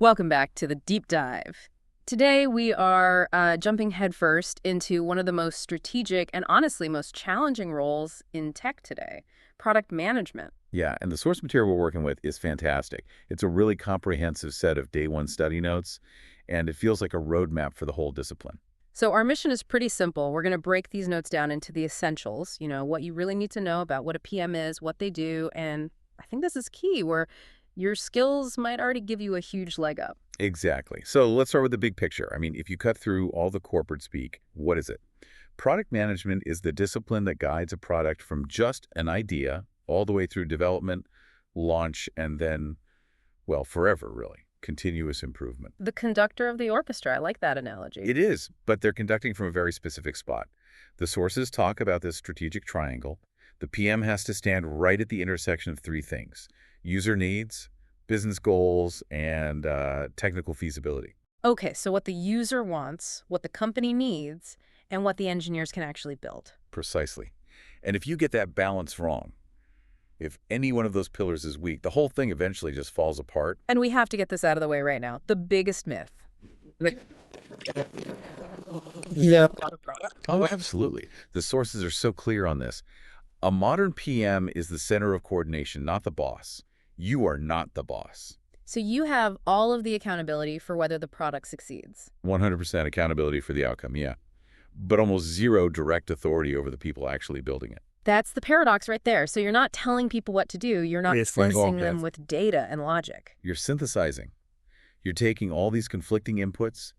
Welcome back to the deep dive. Today we are jumping headfirst into one of the most strategic and honestly most challenging roles in tech today, product management. Yeah, and the source material we're working with is fantastic. It's a really comprehensive set of day one study notes, and it feels like a roadmap for the whole discipline. So our mission is pretty simple. We're going to break these notes down into the essentials, what you really need to know about what a PM is, what they do, and I think this is key, where your skills might already give you a huge leg up. Exactly. So let's start with the big picture. I mean, if you cut through all the corporate speak, what is it? Product management is the discipline that guides a product from just an idea all the way through development, launch, and then, well, forever, really. Continuous improvement. The conductor of the orchestra, I like that analogy. It is, but they're conducting from a very specific spot. The sources talk about this strategic triangle. The PM has to stand right at the intersection of three things: user needs, business goals, and technical feasibility. Okay, so what the user wants, what the company needs, and what the engineers can actually build. Precisely. And if you get that balance wrong, if any one of those pillars is weak, the whole thing eventually just falls apart. And we have to get this out of the way right now. The biggest myth. Yeah. Oh, absolutely. The sources are so clear on this. A modern PM is the center of coordination, not the boss. You are not the boss. So you have all of the accountability for whether the product succeeds. 100% accountability for the outcome, yeah. But almost zero direct authority over the people actually building it. That's the paradox right there. So you're not telling people what to do. You're not sensing them with data and logic. You're synthesizing. You're taking all these conflicting inputs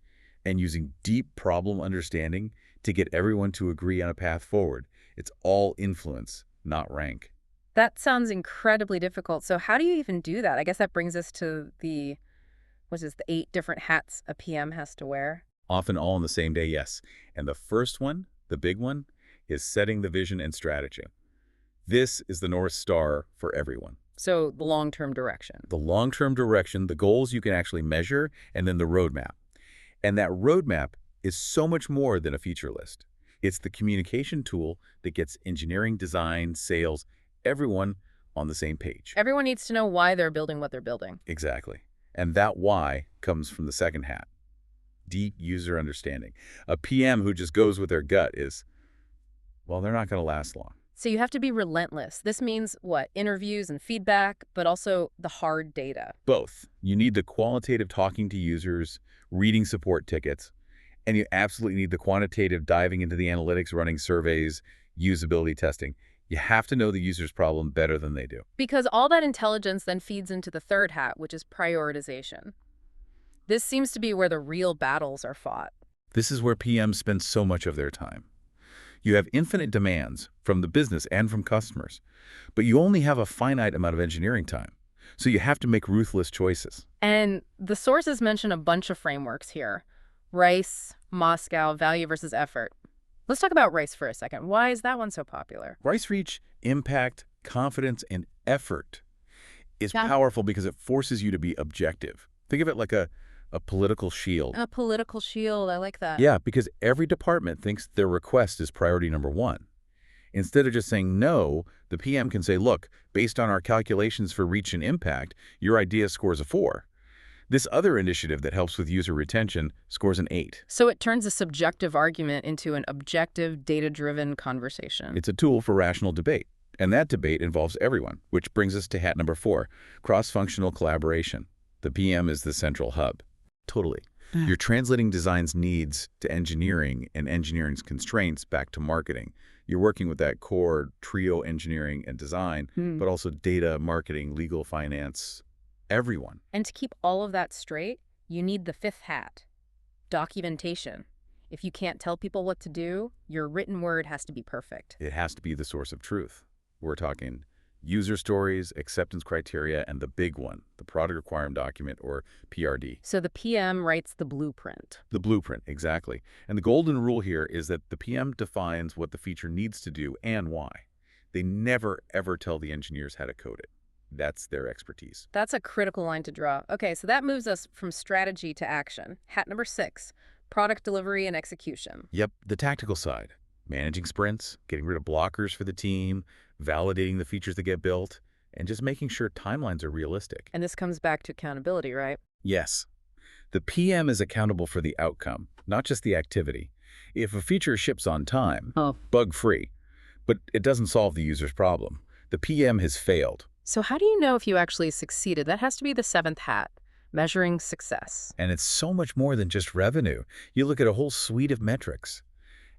and using deep problem understanding to get everyone to agree on a path forward. It's all influence, not rank. That sounds incredibly difficult. So how do you even do that? I guess that brings us to the 8 different hats a PM has to wear. Often all on the same day, yes. And the first one, the big one, is setting the vision and strategy. This is the North Star for everyone. So the long-term direction. The long-term direction, the goals you can actually measure, and then the roadmap. And that roadmap is so much more than a feature list. It's the communication tool that gets engineering, design, sales, everyone on the same page. Everyone needs to know why they're building what they're building. Exactly. And that why comes from the second hat, deep user understanding. A PM who just goes with their gut is, well, they're not going to last long. So you have to be relentless. This means what? Interviews and feedback, but also the hard data. Both. You need the qualitative talking to users, reading support tickets, and you absolutely need the quantitative diving into the analytics, running surveys, usability testing. You have to know the user's problem better than they do. Because all that intelligence then feeds into the third hat, which is prioritization. This seems to be where the real battles are fought. This is where PMs spend so much of their time. You have infinite demands from the business and from customers, but you only have a finite amount of engineering time. So you have to make ruthless choices. And the sources mention a bunch of frameworks here. Rice, Moscow, value versus effort. Let's talk about Rice for a second. Why is that one so popular? Rice reach, impact, confidence, and effort is powerful because it forces you to be objective. Think of it like a political shield. A political shield. I like that. Yeah, because every department thinks their request is priority number one. Instead of just saying no, the PM can say, look, based on our calculations for reach and impact, your idea scores a 4. This other initiative that helps with user retention scores an 8. So it turns a subjective argument into an objective, data-driven conversation. It's a tool for rational debate. And that debate involves everyone, which brings us to hat number 4, cross-functional collaboration. The PM is the central hub. Totally. You're translating design's needs to engineering and engineering's constraints back to marketing. You're working with that core trio engineering and design, but also data, marketing, legal, finance, everyone. And to keep all of that straight, you need the fifth hat, documentation. If you can't tell people what to do, your written word has to be perfect. It has to be the source of truth. We're talking user stories, acceptance criteria, and the big one, the product requirement document, or PRD. So the PM writes the blueprint. The blueprint, exactly. And the golden rule here is that the PM defines what the feature needs to do and why. They never, ever tell the engineers how to code it. That's their expertise. That's a critical line to draw. Okay, so that moves us from strategy to action. Hat number 6, product delivery and execution. Yep, the tactical side. Managing sprints, getting rid of blockers for the team, validating the features that get built, and just making sure timelines are realistic. And this comes back to accountability, right? Yes, The PM is accountable for the outcome, not just the activity. If a feature ships on time, Oh. bug-free, but it doesn't solve the user's problem, the PM has failed. So how do you know if you actually succeeded? That has to be the seventh hat, measuring success. And it's so much more than just revenue. You look at a whole suite of metrics.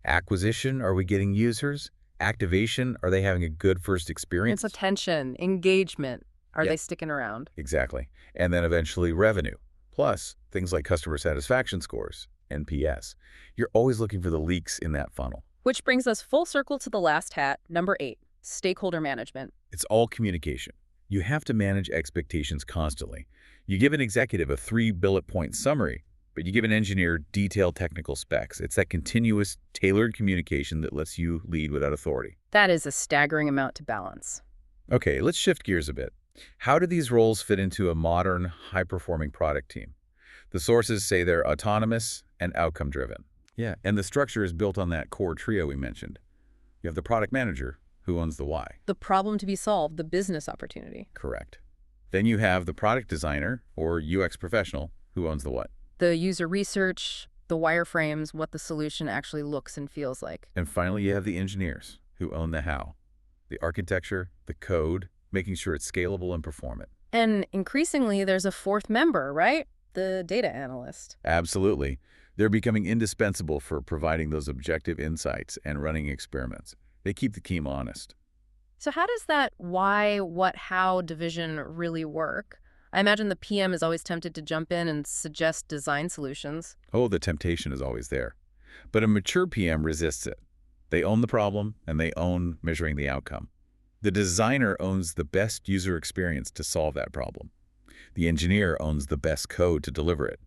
Acquisition, are we getting users? Activation, are they having a good first experience? It's attention, engagement. Are Yeah. they sticking around? Exactly. And then eventually revenue. Plus, things like customer satisfaction scores, NPS. You're always looking for the leaks in that funnel. Which brings us full circle to the last hat, number 8, stakeholder management. It's all communication. You have to manage expectations constantly. You give an executive a 3-bullet-point summary, but you give an engineer detailed technical specs. It's that continuous, tailored communication that lets you lead without authority. That is a staggering amount to balance. Okay, let's shift gears a bit. How do these roles fit into a modern, high-performing product team? The sources say they're autonomous and outcome-driven. Yeah, and the structure is built on that core trio we mentioned. You have the product manager, who owns the why. The problem to be solved, the business opportunity. Correct. Then you have the product designer, or UX professional, who owns the what. The user research, the wireframes, what the solution actually looks and feels like. And finally, you have the engineers, who own the how. The architecture, the code, making sure it's scalable and performant. And increasingly, there's a fourth member, right? The data analyst. Absolutely. They're becoming indispensable for providing those objective insights and running experiments. They keep the team honest. So how does that why, what, how division really work? I imagine the PM is always tempted to jump in and suggest design solutions. Oh, the temptation is always there. But a mature PM resists it. They own the problem, and they own measuring the outcome. The designer owns the best user experience to solve that problem. The engineer owns the best code to deliver it.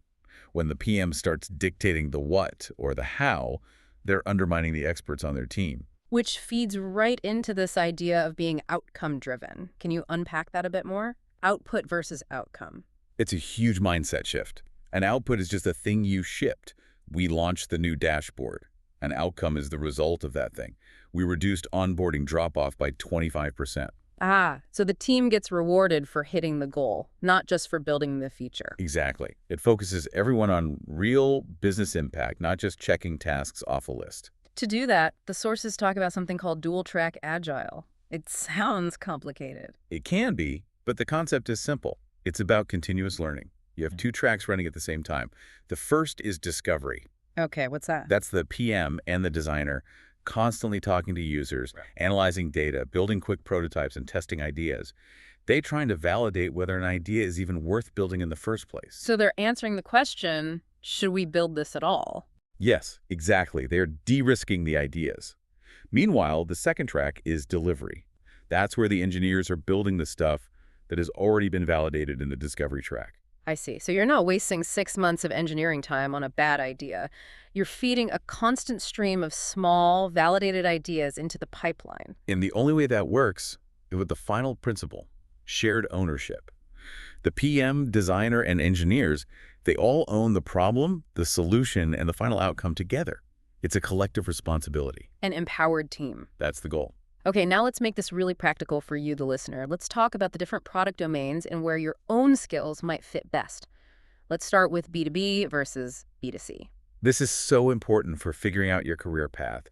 When the PM starts dictating the what or the how, they're undermining the experts on their team. Which feeds right into this idea of being outcome-driven. Can you unpack that a bit more? Output versus outcome. It's a huge mindset shift. An output is just a thing you shipped. We launched the new dashboard. An outcome is the result of that thing. We reduced onboarding drop-off by 25%. Ah, so the team gets rewarded for hitting the goal, not just for building the feature. Exactly. It focuses everyone on real business impact, not just checking tasks off a list. To do that, the sources talk about something called dual-track agile. It sounds complicated. It can be, but the concept is simple. It's about continuous learning. You have 2 tracks running at the same time. The first is discovery. Okay, what's that? That's the PM and the designer constantly talking to users, analyzing data, building quick prototypes, and testing ideas. They're trying to validate whether an idea is even worth building in the first place. So they're answering the question, should we build this at all? Yes, exactly. They're de-risking the ideas. Meanwhile, the second track is delivery. That's where the engineers are building the stuff that has already been validated in the discovery track. I see. So you're not wasting 6 months of engineering time on a bad idea. You're feeding a constant stream of small, validated ideas into the pipeline. And the only way that works is with the final principle, shared ownership. The PM, designer, and engineers, they all own the problem, the solution, and the final outcome together. It's a collective responsibility. An empowered team. That's the goal. Okay, now let's make this really practical for you, the listener. Let's talk about the different product domains and where your own skills might fit best. Let's start with B2B versus B2C. This is so important for figuring out your career path.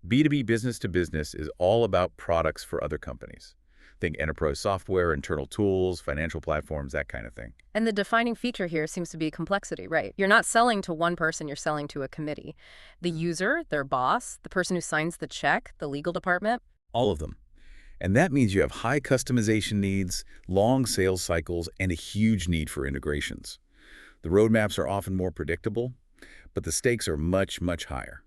B2B, business to business, is all about products for other companies. Think enterprise software, internal tools, financial platforms, that kind of thing. And the defining feature here seems to be complexity, right? You're not selling to one person, you're selling to a committee. The user, their boss, the person who signs the check, the legal department. All of them. And that means you have high customization needs, long sales cycles, and a huge need for integrations. The roadmaps are often more predictable, but the stakes are much, much higher.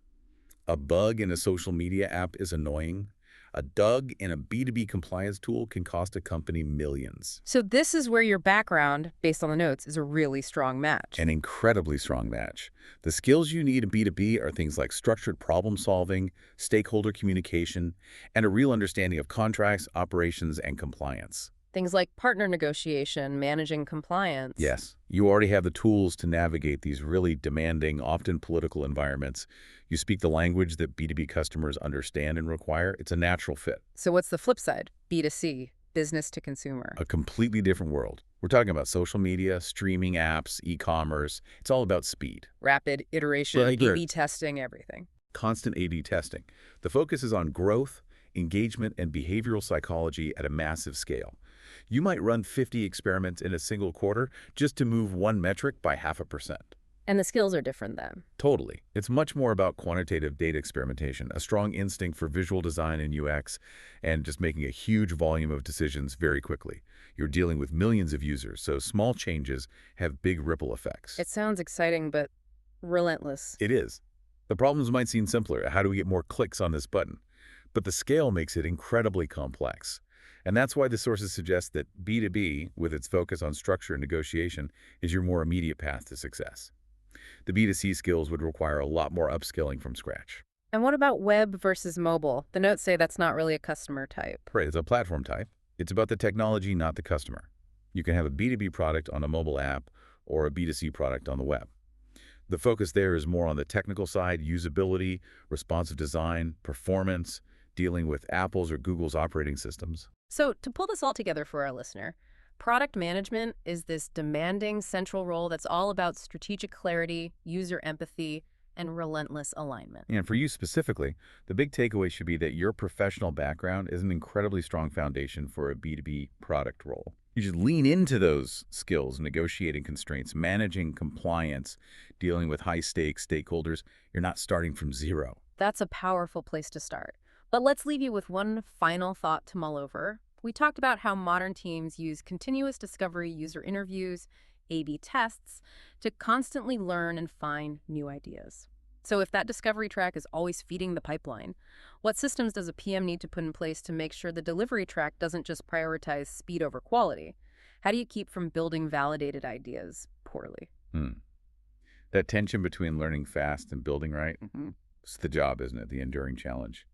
A bug in a social media app is annoying. A bug in a B2B compliance tool can cost a company millions. So this is where your background, based on the notes, is a really strong match. An incredibly strong match. The skills you need in B2B are things like structured problem solving, stakeholder communication, and a real understanding of contracts, operations, and compliance. Things like partner negotiation, managing compliance. Yes, you already have the tools to navigate these really demanding, often political environments. You speak the language that B2B customers understand and require. It's a natural fit. So what's the flip side? B2C. business to consumer. A completely different world. We're talking about social media, streaming apps, e-commerce. It's all about speed. Rapid iteration, Right. A/B testing, everything. Constant A/B testing. The focus is on growth, engagement, and behavioral psychology at a massive scale. You might run 50 experiments in a single quarter just to move one metric by 0.5%. And the skills are different then. Totally. It's much more about quantitative data experimentation, a strong instinct for visual design and UX, and just making a huge volume of decisions very quickly. You're dealing with millions of users, so small changes have big ripple effects. It sounds exciting, but relentless. It is. The problems might seem simpler. How do we get more clicks on this button? But the scale makes it incredibly complex. And that's why the sources suggest that B2B, with its focus on structure and negotiation, is your more immediate path to success. The B2C skills would require a lot more upskilling from scratch. And what about web versus mobile? The notes say that's not really a customer type. Right, it's a platform type. It's about the technology, not the customer. You can have a B2B product on a mobile app or a B2C product on the web. The focus there is more on the technical side, usability, responsive design, performance, dealing with Apple's or Google's operating systems. So to pull this all together for our listener, product management is this demanding central role that's all about strategic clarity, user empathy, and relentless alignment. And for you specifically, the big takeaway should be that your professional background is an incredibly strong foundation for a B2B product role. You should lean into those skills, negotiating constraints, managing compliance, dealing with high-stakes stakeholders. You're not starting from zero. That's a powerful place to start. But let's leave you with one final thought to mull over. We talked about how modern teams use continuous discovery user interviews, A/B tests, to constantly learn and find new ideas. So if that discovery track is always feeding the pipeline, what systems does a PM need to put in place to make sure the delivery track doesn't just prioritize speed over quality? How do you keep from building validated ideas poorly? That tension between learning fast and building right, it's the job, isn't it? The enduring challenge.